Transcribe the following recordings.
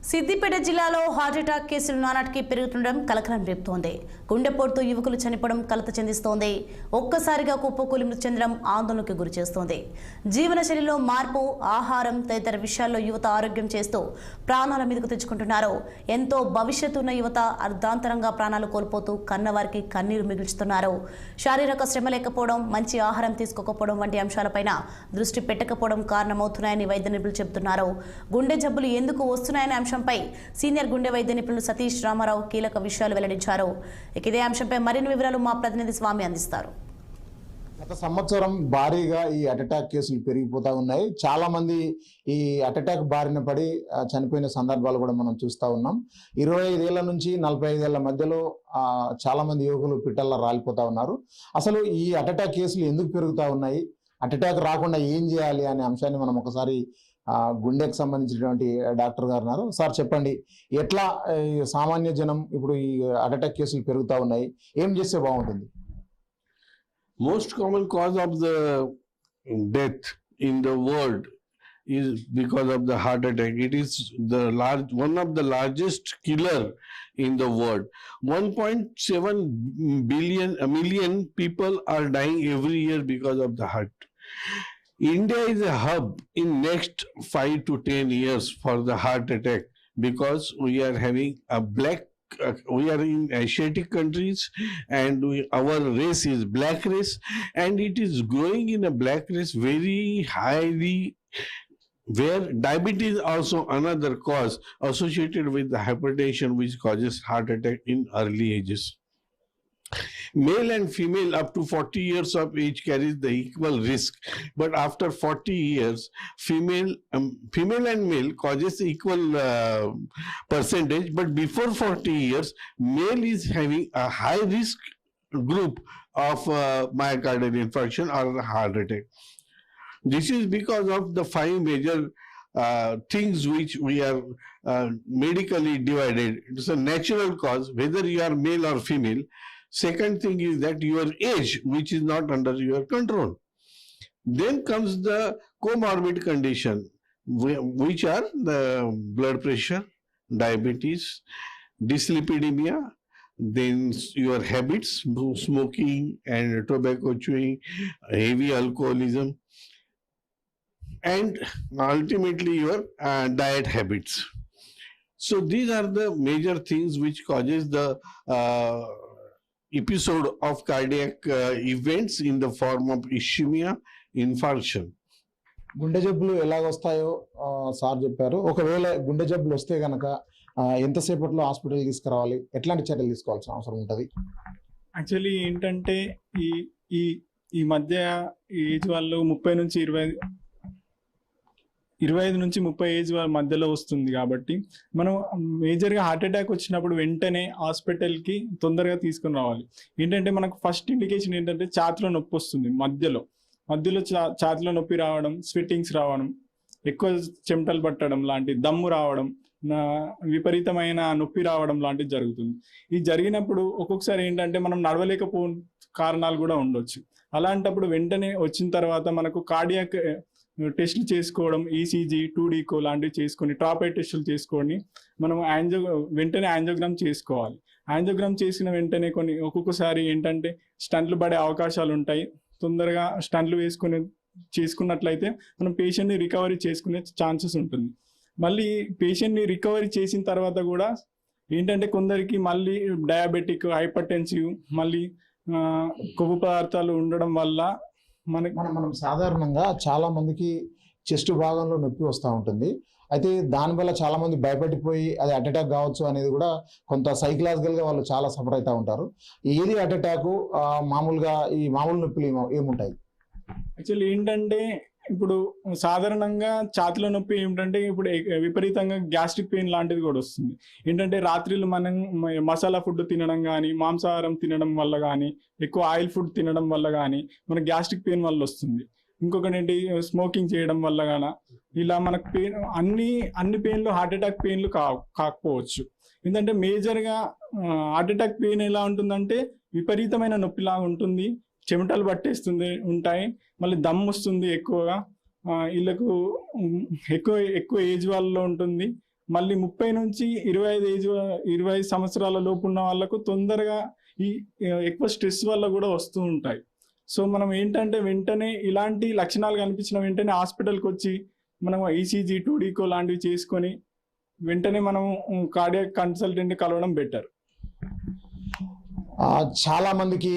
సిద్దిపేట జిల్లాలో heart attack కేసులు నానాటికి పెరుగుతుండడం కలకలం రేపుతోంది. గుండెపోటుతో యువకులు చనిపోవడం కలత చెందిస్తోంది. ఒక్కసారిగా కుప్పకూలి మృతి చెందడం ఆందోళనకు గురిచేస్తోంది. జీవనశైలిలో మార్పు, ఆహారం తదితర విషయాల్లో యువత ఆరోగ్యం చేస్తూ ప్రాణాల మీదకు తెచ్చుకుంటున్నారు. ఎంతో భవిష్యత్తు ఉన్న యువత అర్ధాంతరంగా ప్రాణాలు కోల్పోతూ కన్నవారికి కన్నీరు మిగుల్చుతున్నారు. శారీరక శ్రమ లేకపోవడం, మంచి ఆహారం తీసుకోకపోవడం వంటి అంశాలపైన దృష్టి పెట్టకపోవడం కారణమవుతున్నాయని వైద్య నిపుణులు చెబుతున్నారు. గుండె జబ్బులు ఎందుకు వస్తున్నాయనే అంశంపై సీనియర్ గుండె వైద్య నిపుణులు సతీష్ రామారావు కీలక విషయాలు వెల్లడించారు. ఇదే అంశంపై మరిన్ని వివరాలు మా ప్రతినిధి స్వామి అందిస్తారు. గత సంవత్సరం భారీగా ఈ అటాక్ కేసులు పెరిగిపోతా ఉన్నాయి. చాలా మంది ఈ అటాక్ బారిన పడి చనిపోయిన సందర్భాలు కూడా మనం చూస్తూ ఉన్నాం. 25 ఏళ్ల నుంచి 45 ఏళ్ల మధ్యలో చాలా మంది యువకులు పిట్టల్లో రాలిపోతా ఉన్నారు. అసలు ఈ అటాక్ కేసులు ఎందుకు పెరుగుతూ ఉన్నాయి, అటాక్ రాకుండా ఏం చేయాలి అనే అంశాన్ని మనం ఒకసారి గుండెకి సంబంధించినటువంటి డాక్టర్ గారు ఉన్నారు. సార్ చెప్పండి, ఎట్లా సామాన్య జనం ఇప్పుడు ఈ అటాక్ కేసులు పెరుగుతూ ఉన్నాయి, ఏం చేస్తే బాగుంటుంది? Most common cause of the death in the world is because of the heart attack. It is one of the largest killer in the world. 1.7 million people are dying every year because of the heart. India is a hub in next 5 to 10 years for the heart attack because we are having we are in Asiatic countries and our race is black race, and it is growing in a black race very highly, where diabetes also another cause associated with the hypertension which causes heart attack in early ages. Male and female up to 40 years of age carries the equal risk, but after 40 years female and male causes equal percentage, but before 40 years male is having a high risk group of myocardial infarction or heart attack. This is because of the 5 major things which we are medically divided. It's a natural cause, whether you are male or female. Second thing is that your age, which is not under your control. Then comes the comorbid condition, which are the blood pressure, diabetes, dyslipidemia, then your habits, smoking and tobacco chewing, heavy alcoholism, and ultimately your diet habits. So these are the major things which causes the episode of cardiac events in the form of ischemia, infarction. గుండె జబ్బులు ఎలాగొస్తాయో sir చెప్పారు. ఒకవేళ గుండె జబ్బులు వస్తే గనక ఎంతసేపట్లో hospital తీసుకురావాలి, ఎట్లాంటి చర్యలు తీసుకోవాల్సిన అవసరం ఉంటుంది? యాక్చువల్లీ ఏంటంటే ఈ మధ్య ఏజ్ వాళ్ళు 30 నుంచి 25 నుంచి 30 ఏజ్ మధ్యలో వస్తుంది కాబట్టి మనం మేజర్గా హార్ట్ అటాక్ వచ్చినప్పుడు వెంటనే హాస్పిటల్కి తొందరగా తీసుకుని రావాలి. ఏంటంటే మనకు ఫస్ట్ ఇండికేషన్ ఏంటంటే ఛాతీలో నొప్పి వస్తుంది, మధ్యలో ఛాతీలో నొప్పి రావడం, స్వెట్టింగ్స్ రావడం, ఎక్కువ చెమటలు పట్టడం లాంటి, దమ్ము రావడం, విపరీతమైన నొప్పి రావడం లాంటివి జరుగుతుంది. ఇది జరిగినప్పుడు ఒక్కొక్కసారి ఏంటంటే మనం నడవలేకపో కారణాలు కూడా ఉండొచ్చు. అలాంటప్పుడు వెంటనే వచ్చిన తర్వాత మనకు కార్డియాక్ టెస్టులు చేసుకోవడం, ఈసీజీ, 2D లాంటివి చేసుకొని, ట్రాపైడ్ టెస్టులు చేసుకొని మనం వెంటనే యాంజియోగ్రామ్ చేసుకోవాలి. యాంజియోగ్రామ్ చేసిన వెంటనే ఒక్కొక్కసారి ఏంటంటే స్టంట్లు పడే అవకాశాలు ఉంటాయి. తొందరగా స్టంట్లు చేసుకున్నట్లయితే మనం పేషెంట్ని రికవరీ చేసుకునే ఛాన్సెస్ ఉంటుంది. మళ్ళీ పేషెంట్ని రికవరీ చేసిన తర్వాత కూడా ఏంటంటే కొందరికి మళ్ళీ డయాబెటిక్, హైపర్టెన్సివ్, మళ్ళీ కొవ్వు పదార్థాలు ఉండడం వల్ల మనం సాధారణంగా చాలా మందికి చెస్ట్ భాగంలో నొప్పి వస్తూ ఉంటుంది. అయితే దానివల్ల చాలా మంది భయపడిపోయి అది అటాక్ కావచ్చు అనేది కూడా కొంత సైకలాజికల్ గా వాళ్ళు చాలా సఫర్ అవుతూ ఉంటారు. ఏది అటాక్, మామూలుగా ఈ మామూలు నొప్పులు ఏముంటాయి? యాక్చువల్లీ ఏంటంటే ఇప్పుడు సాధారణంగా ఛాతీలో నొప్పి ఏమిటంటే ఇప్పుడు విపరీతంగా గ్యాస్ట్రిక్ పెయిన్ లాంటిది కూడా వస్తుంది. ఏంటంటే రాత్రిళ్ళు మనం మసాలా ఫుడ్ తినడం కానీ, మాంసాహారం తినడం వల్ల కానీ, ఎక్కువ ఆయిల్ ఫుడ్ తినడం వల్ల కానీ మన గ్యాస్ట్రిక్ పెయిన్ వల్ల వస్తుంది. ఇంకొకటి ఏంటి, స్మోకింగ్ చేయడం వల్ల కానీ ఇలా మనకు పెయిన్ అన్ని పెయిన్లు హార్ట్ అటాక్ పెయిన్లు కాకపోవచ్చు. ఎందుకంటే మేజర్గా హార్ట్ అటాక్ పెయిన్ ఎలా ఉంటుందంటే విపరీతమైన నొప్పిలా ఉంటుంది, చెమటలు పట్టేస్తుంది ఉంటాయి, మళ్ళీ దమ్ వస్తుంది ఎక్కువగా, వీళ్ళకు ఎక్కువ ఏజ్ వాళ్ళలో ఉంటుంది, మళ్ళీ 30 నుంచి 25 సంవత్సరాల లోపు ఉన్న వాళ్ళకు తొందరగా ఈ ఎక్కువ స్ట్రెస్ వల్ల కూడా వస్తూ ఉంటాయి. సో మనం ఏంటంటే వెంటనే ఇలాంటి లక్షణాలు కనిపించిన వెంటనే హాస్పిటల్కి వచ్చి మనం ఈసీజీ 2D లాంటివి చేసుకొని వెంటనే మనం కార్డియాక్ కన్సల్టెంట్ కలవడం బెటర్. చాలా మందికి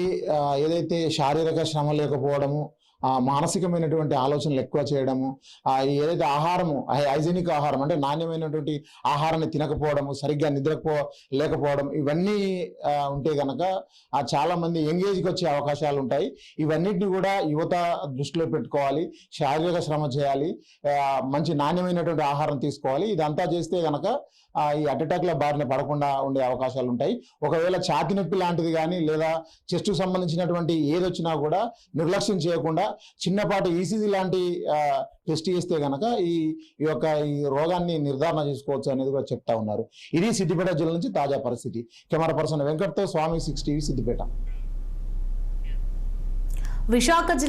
ఏదైతే శారీరక శ్రమ లేకపోవడము, మానసికమైనటువంటి ఆలోచనలు ఎక్కువ చేయడము, ఏదైతే ఆహారము హైజీనిక్ ఆహారం అంటే నాణ్యమైనటువంటి ఆహారాన్ని తినకపోవడము, సరిగ్గా లేకపోవడం, ఇవన్నీ ఉంటే కనుక చాలా మంది ఎంగేజ్కి వచ్చే అవకాశాలు ఉంటాయి. ఇవన్నిటిని కూడా యువత దృష్టిలో పెట్టుకోవాలి. శారీరక శ్రమ చేయాలి, మంచి నాణ్యమైనటువంటి ఆహారం తీసుకోవాలి. ఇదంతా చేస్తే కనుక ఈ హార్ట్ అటాక్ల బారిన పడకుండా ఉండే అవకాశాలు ఉంటాయి. ఒకవేళ ఛాతి నొప్పి లాంటిది కానీ లేదా చెస్ట్కు సంబంధించినటువంటి ఏదొచ్చినా కూడా నిర్లక్ష్యం చేయకుండా చిన్నపాటి ఈసీజీ లాంటి టెస్ట్ చేస్తే కనుక ఈ రోగాన్ని నిర్ధారణ చేసుకోవచ్చు అనేది కూడా చెప్తా ఉన్నారు. ఇది సిద్దిపేట జిల్లా నుంచి తాజా పరిస్థితి. కెమెరా పర్సన్ వెంకట్తో స్వామి 6 టీవీ సిద్దిపేట. విశాఖ